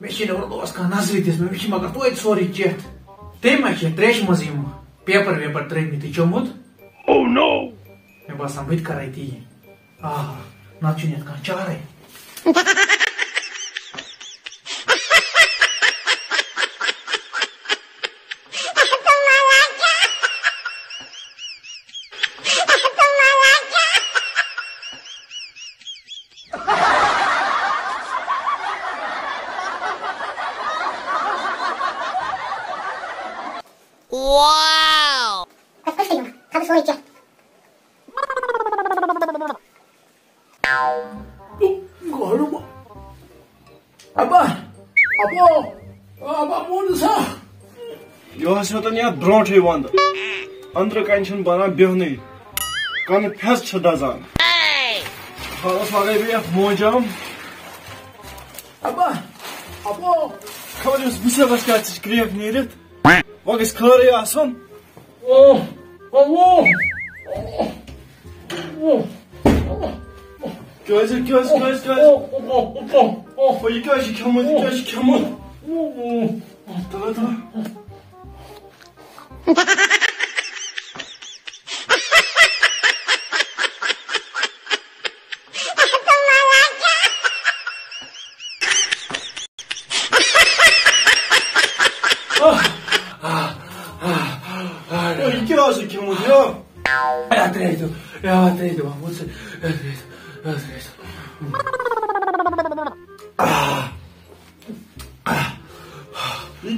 Machine or those can answer this. Machine maker to it sorry jet. They make a trash museum. Paper train with the chomut. Oh no! It was some bit karate. Ah, not you can chare. Wow! Abba, Monsa. You have certain brought he wonder. Under cantion bana bihni. Can fast Shadazan. Hey! How far away of Mojam? Abba, come on, Bissavas catch grave needed. What is curry, son? Oh! Guys. Oh, you guys, come on. Vamos.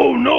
oh no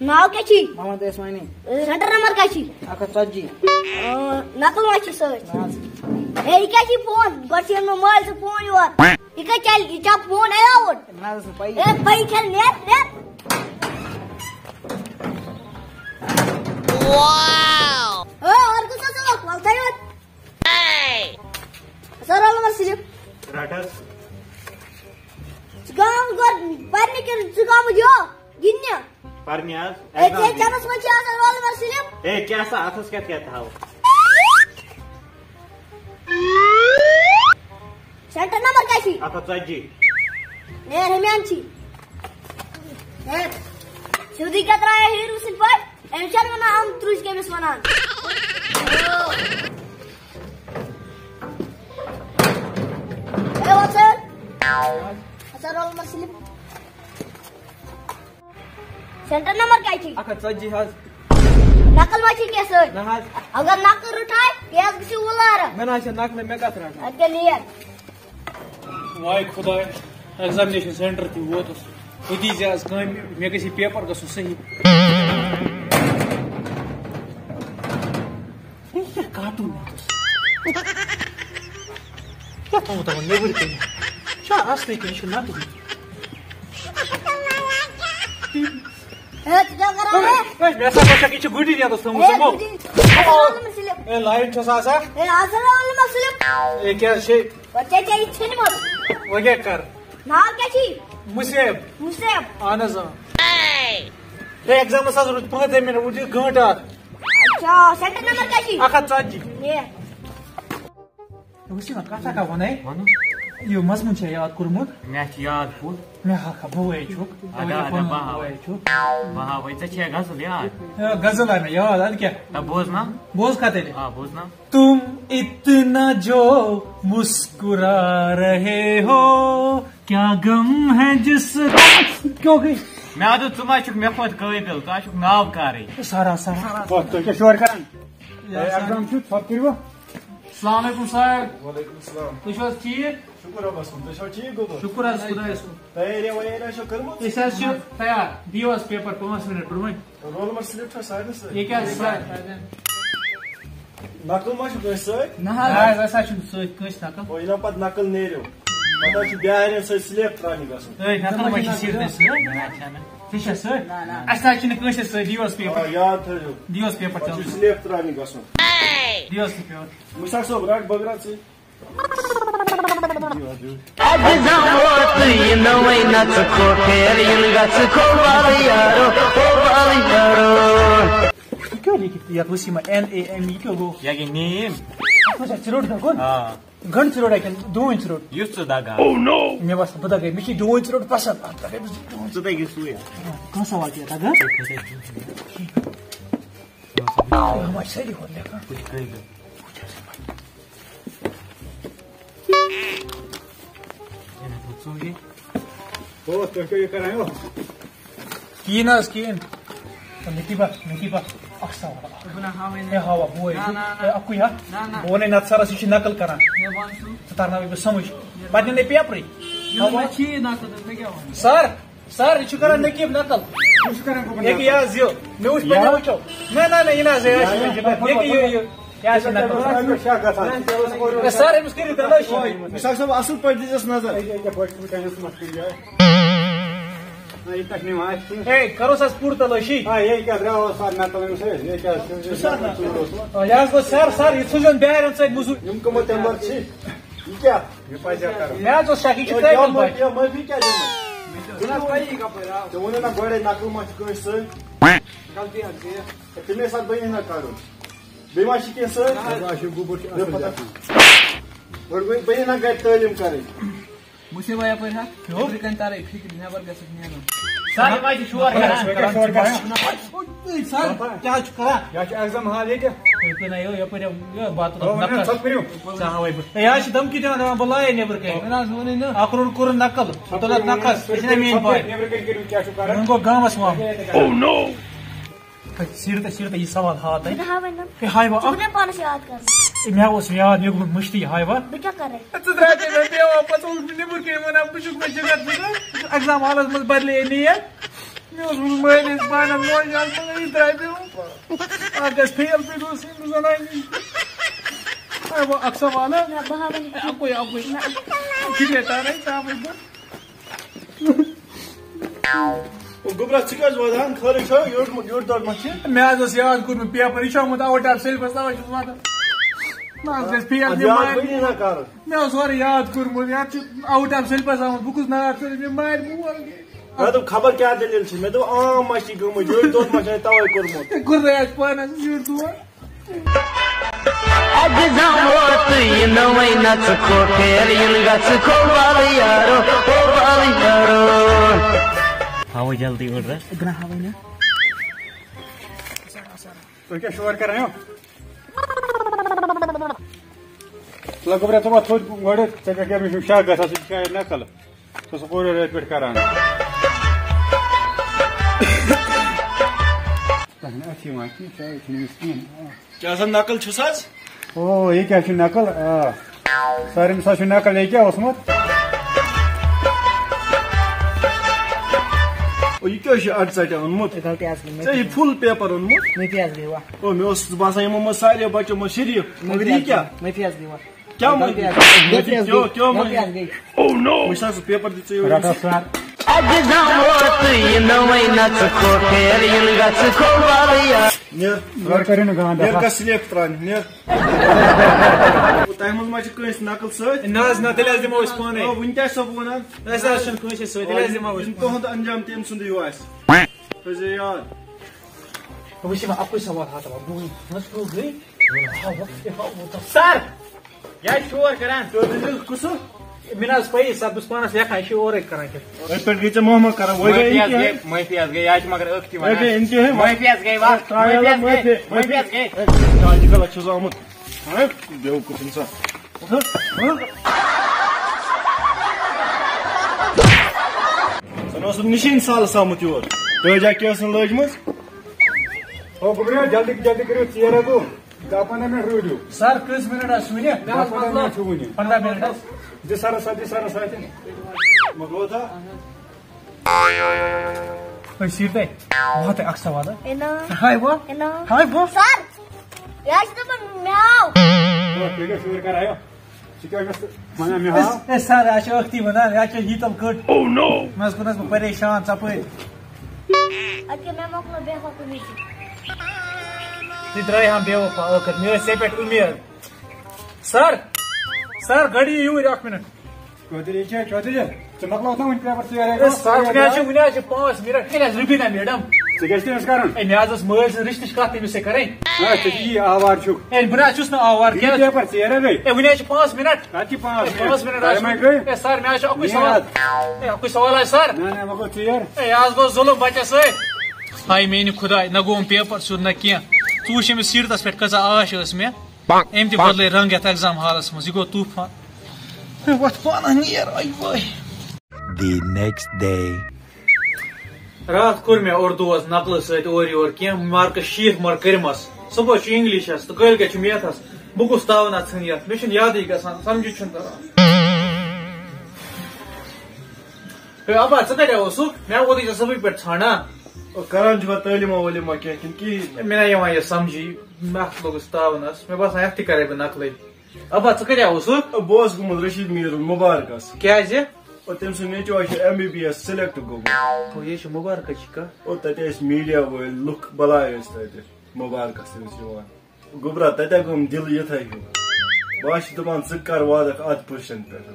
ناو کیا چھی محمد اسمانی centre number کیا چھی 140 نقل ما چھی سچ اے کیا چھی phone گوچھن میں موبائل سے فون یور یہ کیا چل یہ چپ فون الاؤڈ ناز پائی اے پائی چل نیٹ واو اور کچھ سوال والتا ہے سر علم سلپ رٹس گام گور پڑھنے کے گام جو گنیا پرنیاز اے چانس میں چھ سر علم سلپ اے کیا سا اتھس کیا کہتا ہو سینٹر نمبر کیا چھی 140 نیر ہمیان چھی نیر سودی کترا ہے ہیرو سن پر امشان ونا ہم تروش کے مس ونان اے واتسر سر علم سلپ سینٹر نمبر کیا چھی 140 حظ نقل ما چھی کیسے نہ حظ اگر نقل رٹائے کیس گسی ولارا میں نہ نقل میں کتھ رٹا اتے نیت واے خدا ایگزامینیشن سینٹر تھی ووتس ودی زیاز کام مے گسی پیپر گسو صحیح کارٹون کیا تھو تو نیبر کین کیا اصلی کین چھ نہ اے کیا کرا ہے میں سا بچا کی چھ گڈی نیا تو سمو اے لائن چھ سا اے اصل علم سلپ اے کیا شے بچے چھ چھن مت وگے کر نام کیا چھی مسیب مسیب اہن اے ایگزام ساز روز 5 منٹ وجہ گھنٹہ اچھا سینٹر نمبر کیا چھی 140 یہ وسی ما کتا کا ونائی یہ مضمون چھ یاد کورمت میں یاد پھول میں ہا بوے چھک وہاں وہی چھ غزل یاد غزل ہے یاد اد کیا تب بوزنا بوز کھاتے لے ہاں بوزنا تم اتنا جو مسکرا رہے ہو کیا غم ہے جس کیوں گئی میں ادو تما چھ مے پت قابل تو چھ ناو کاری سارا سارا تو کیا شور کران ایگزام چھ تھپ کرو السلام علیکم صاحب وعلیکم السلام تُہۍ چھِو حظ ٹھیٖک شکر رۄبس کُن تُہۍ چھِوا ٹھیٖک گوٚو شُکُر حظ خۄدایَس کُن تیٲری ویٲری چھو کٔرمٕژ أسۍ حظ چھِ تیار دِیِو حظ پیپر 5 منٹ برٛونٛہٕے رول نمبر سلپ چھا سارنٕے سۭتۍ یہِ کیٛاہ چھُ نقل ما چھُ کٲنٛسہِ سۭتۍ نہ حظ اَسہِ حظ چھُنہٕ سۭتۍ کٲنٛسہِ نقل وۄنۍ ییٚلہِ پتہٕ نقل نیرِو پتہٕ حظ چھُ بیٛارٮ۪ن سۭتۍ سِلیپ ترٛاونہِ گژھُن ہے نقل ما چھِ سیٖرتھٕے سۭتۍ ژےٚ چھےٚ سۭتۍ اَسہِ حظ چھِنہٕ کٲنٛسہِ سۭتۍ دِیِو حظ آ پیپر یاد تھٲیزیو دِیِو حظ پیپر پتہٕ چھُ چلو سِلیپ ترٛاونہِ گژھُن دِیِو حظ پیپر مُشتاق صٲب رٹ بٲگرا ژٕ کیٛاہ لیکھِتھ یتھ وسیٖما NAME یہِ کیٛاہ گوٚو یا کہ نیم اَتھ منٛز چھا ژِروٚٹ دَگُن ہاں گنٛڈٕ ژِروٚٹا کِنہٕ ڈوٗنۍ ژِروٚٹ یُس ژٕ دگان مےٚ باسان بہٕ دَگے مےٚ چھِ ڈوٗنۍ ژِروٚٹ پسنٛد اَتھ دَگے بہٕ ڈوٗنۍ ژٕ دگی سُے کانٛہہ سوال چھُ دَگان ما چھِ سٲری ہورٕ لیکھان او تُہۍ کیٛاہ یہِ کران ہو کِہیٖنۍ نہٕ حظ کِہیٖنۍ نکیبا اکھ سوال مےٚ ہاوا بوے اکُے ہا بہٕ وَنے نتہٕ سرس یہِ چھُ نقل کران ژٕ ترناوے بہٕ سمجھ پتہٕ نِنٕے پیپرٕے سر سر یہِ چھُ کران نقیب نقل ییٚکہِ یہِ حظ یہِ مےٚ وٕچھ پنٛنیو وٕچھو نہ یہِ نہ حظ ییٚکہِ یہِ سر أمِس کٔرِو تلٲشی مُشتاق صٲب اصل پٲٹھۍ دِژیس نظر ہے کروس حظ پوٗرٕ تلٲشی یہِ حظ گوٚو سر یہِ سوٗزِوُن بیارٮ۪ن سۭتۍ موٚزوٗرۍ یِم کٕمو تمبر چھِ یہِ کیٛاہ مےٚ حظ اوس شک یہِ چھُ قٲبِل بچہِ معٲفی کیٛاہ دِمٕے ژےٚ ووٚنُے نا گۄڈے نقل ما چھُ کٲنٛسہِ سۭتۍ تَمے ساتہٕ بَنہِ نا کَرُن بیٚیہِ ما چھِ کینٛہہ سۭتۍ گۄڈٕ بَنہِ نا گرِ تعلیٖم کَرٕنۍ مُصیبہ یپٲرۍ ہا فِکرِ کَنہِ تَرے فِکرِ نٮ۪بر گژھِ نیرُن سر ما چھِ شور کران سر کیٛاہ حظ چھُ کران یا چھُ ایگزام حال ییٚتہِ یپٲرۍ باتھ ژٕ ہاوے بہٕ یہِ حظ چھِ دھمکی دِوان دَپان بہٕ لایے نیبرٕ کَنہِ حظ ووٚنُے نہٕ اکھ روٚن کوٚرُن نقل تُلتھ نقص یہِ چھِنا میٛٲنۍ پاے وۄنۍ گوٚو گامس وام سیٖرتھٕے یہِ سوال ہاو تۄہہِ ہے ہاے وا اکھ پانس یاد کر مےٚ اوس یاد مےٚ گوٚمُت مٔشتٕے ہاے وا بہٕ کیٛاہ کرے ژٕ درٛاے مےٚ بیٚہوان پتہٕ اوسُس بہٕ نیبرٕ کَنہِ ونان بہٕ چھُس مےٚ جگہ ایگزام ہالس منٛز بدلے نیت مٲلِس بانن موج درٛاے اکھ گژھِ فیل پٮ۪ٹھ اوس زنانہِ اکھ سوال اکوے تارے تاوے گوبرا ژٕ کیٛازِ واتان خٲرٕے چھا یوٚٹ دۄد ما چھِ مےٚ حظ اوس یاد کوٚرمُت پیپر یہِ چھُ آمُت آوُٹ آف سیلبس تَوے چھُس واتان مےٚ حظ گژھِ فیل مےٚ اوس اورٕ یاد کوٚرمُت یتھ چھُ آوُٹ آف سیلبس آمُت بہٕ کُس نار ژٕ مےٚ مارِ بول مےٚ دوٚپ خبر کیٛاہ دٔلیٖل چھِ مےٚ دوٚپ عام ما چھِ گٔمٕژ یوٚٹ دۄد ما چھِ تَوے کوٚرمُت کوٚرُے اَسہِ پانس یوٚٹ دود ہاو جلدی اڑ تُہۍ کیٛاہ شور کران گوبرا ژٕ وات تھوٚد گۄڈٕ ژےٚ کیٛاہ کیٛاہ مےٚ چھُ شک گژھان سُہ چھُ شاید نقل ژٕ اوسُکھ اورٕ رٲتۍ پٮ۪ٹھ کران کیٛاہ سا نقل چھُس حظ او یہِ کیٛاہ چھُ نقل آ سارِنٕے ہسا چھُ نقل یہِ کیٛاہ اوسمُت یہِ کیٛاہ چھُ اَڈٕ ژَٹہِ اوٚنمُت ژےٚ یہِ فُل پیپر اوٚنمُت او مےٚ اوس باسان یِمو منٛز ساروِیو بچو منٛز شریٖف مگر یہِ کیٛاہ کیٛاہ وٕچھ سا سُہ پیپر دِ ژٕ نیرکا سلیپ ترٛاونہِ نیر تۄہہِ منٛز ما چھِ کٲنٛسہِ نقل سۭتۍ نہ حظ نہ تیٚلہِ حظ دِمو أسۍ پانے وٕنہِ تہِ چھُسو بہٕ وَنان أسۍ حظ چھِنہٕ کٲنٛسہِ سۭتۍ تیٚلہِ حظ دِمو أسۍ تُہُنٛد انجام تٔمۍ سُنٛدُے ہیوٗ آسہِ تھٲیزیو یاد وٕچھ یِمن اَکُے سوال ہاتوا سر کیٛاہ شور کران کُسہٕ مےٚ نہ حظ پیی سر بہٕ چھُس پانس لیکھان یہِ چھُ اورے کران کیٚنٛہہ أتھۍ پٮ۪ٹھ گٔے ژےٚ محمد کران معٲفی حظ گٔے آز مگر ٲکھ تہِ وَنان انتہٲیی معٲفی حظ گٔے معٲفی حظ گٔے غلط چھُس آمُت بیوقوٗف اِنسان زن اوسُم نِشٲنۍ سالس آمُت یور تٲجا کیٛاہ ٲس نہٕ لٲجمٕژ گوبرا جلدی جلدی کٔرِو ژیر گوٚو 10-15 منٹ روٗدِو سر کٔژ منٹ حظ چھُ وُنہِ 15 منٹ چھُ وُنہِ 15 منٹ حظ دِ سرس اتھِ مۄکلو تھا سیٖر تۄہہِ واتٕے اکھ سوال ہاے بو سر یہِ حظ چھُ دَپان مےٚ آو شُر کر آیو ژٕ کیٛاہ چھُکھ ونان مےٚ ہاو سر اَسہِ چھِ ٲکھتی وَنان یہِ حظ چھِ ییٖتل کٔٹ مےٚ حظ کوٚرنس بہٕ پریشان ژپٲرۍ اَدٕ مےٚ مۄکلو بیٚیہِ مۄکلو مےٚ تُہۍ درٛاے ہم بے وفا ٲخر مےٚ ٲس ژےٚ پٮ۪ٹھ اُمید سر گاڑِ یہِ یوٗرۍ اکھ مِنٹ چودھری ژٕ مۄکلاوتھ نا وُنہِ پیپر سر وُنہِ حظ چھِ 5 منٹ کیٛازِ حظ رُبیٖنا میڈم ژٕ کیٛاہ چھُ تٔمِس کرُن مےٚ حظ ٲس مٲلۍ سٕنٛز رِشتٕچ کتھ تٔمِس سۭتۍ کرٕنۍ ژٕ چھُکھ آوار چھُکھ بہٕ نہ حظ چھُس نہٕ آوار کیٚنٛہہ پیپر ژیرے گٔے وُنہِ حظ چھِ 5 منٹ کتھ چھِ 5 منٹ سر مےٚ حظ چھُ اکُے سوال حظ سر یہِ حظ گوٚو ظُلم بچس سۭتۍ ہاے میٛانہِ خۄداے نہ گوٚوُم پیپر سیوٚد نہ کینٛہہ ژٕ وٕچھ أمِس سیٖٹس پٮ۪ٹھ کۭژاہ آش ٲس مےٚ أمۍ تہِ بدلٲے رنٛگ یتھ ایٚگزام ہالس منٛز یہِ گوٚو طوٗفان راتھ کوٚر مےٚ اردوٗوس نقلہٕ سۭتۍ اورٕ یورٕ کینٛہہ مارکس 60 مارک کٔرمس صبحس چھُ انگلشس تہٕ کٲلۍ چھُ میتھس بہٕ کُس تاونا ژھٕنہِ یتھ مےٚ چھُنہٕ یادٕے گژھان سمجھی چھُنہٕ تران ابا ژٕ کتہِ اوسُکھ مےٚ ووتُے ژےٚ صبحٕے پٮ۪ٹھ ژھانڈان کران چھُکھا تعلیٖما وٲلیٖما کینٛہہ کِنہٕ کِہیٖنۍ مےٚ نہ یِوان یہِ سمجھی مےٚ لوٚگُس تاونس مےٚ باسان یتھ تہِ کرے بہٕ نقلٕے ابا ژٕ کتہِ اوسُکھ بہٕ اوسُس گوٚمُت رشیٖد میٖرُن مُبارکس کیٛازِ تٔمۍ سُنٛد نیٚچوٗ چھُ MBBS سِلیکٹ گوٚمُت یہِ چھُ مُبارکٕچ کتھ تتہِ ٲسۍ میٖڈیا وٲلۍ لُکھ بلاے ٲسۍ تتہِ مُبارکس تٔمِس یِوان گوبرا تتہِ گوٚم دِل یِتھے ہیوٗ بہٕ چھُس دپان ژٕ کر واتکھ اتھ پُزِشن پٮ۪ٹھ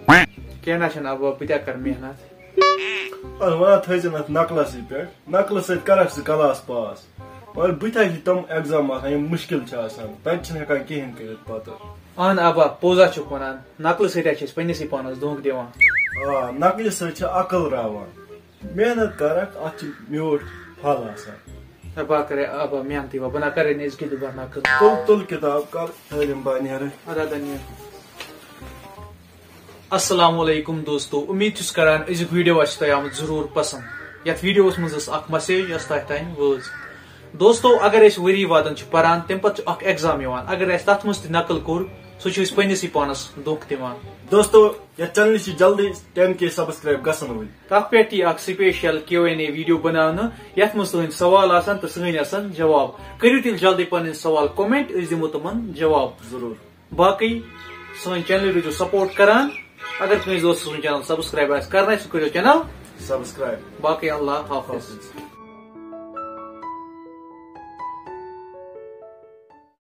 کینٛہہ نہ چھُنہٕ ابا بہٕ تہِ کرٕ محنت ونان تھٲیزن اتھ نقلسٕے پٮ۪ٹھ نقلہٕ سۭتۍ کرکھ ژٕ کلاس پاس مگر بٕتھِ چھِ تِم ایٚگزام آسان یِم مُشکِل چھِ آسان تتہِ چھِنہٕ ہٮ۪کان کِہیٖنۍ کٔرِتھ پتہٕ اہن ابا پوٚز چھُکھ ونان نقلہٕ سۭتۍ حظ چھِ أسۍ پننسٕے پانس دھونٛکہٕ دِوان آ نقلہِ سۭتۍ چھِ عقل راوان محنت کرکھ اتھ چھِ میوٗٹھ پھل آسان ابا کرے ابا محنتٕے بہٕ نہ کرے نہٕ أزکہِ دُبار نقل تُل کِتاب کر تعلیٖم با نیرٕ السلام علیکم دوستو امید چھُس کران أزیُک ویٖڈیو آسہِ تۄہہِ آمُت ضروٗر پسنٛد یتھ ویٖڈیوس منٛز ٲس اکھ مسیج یۄس تۄہہِ تانۍ وٲژ دوستو اگر أسۍ ؤری وادن چھِ پران تمہِ پتہٕ چھُ اکھ ایٚگزام یِوان اگر اسہِ تتھ منٛز تہِ نقل کوٚر سہ پنسے پانس دھوکہ دان. دوستو یہ چینل جلدی 10K سبسکرائب گھن ول تک پہ سپیشل Q&A ویڈیو بنانا یت من سن سوال آسان تو سن آسان جواب. کرو تیل جلدی پن سوال کومنٹ اس دمو تمن جواب ضرور. باقی سن چینل روزو سپورٹ کران. اگر کنس دوست سن چینل سبسکرائب آس کرنا سہ کرو چینل سبسکرائب. باقی اللہ حافظ.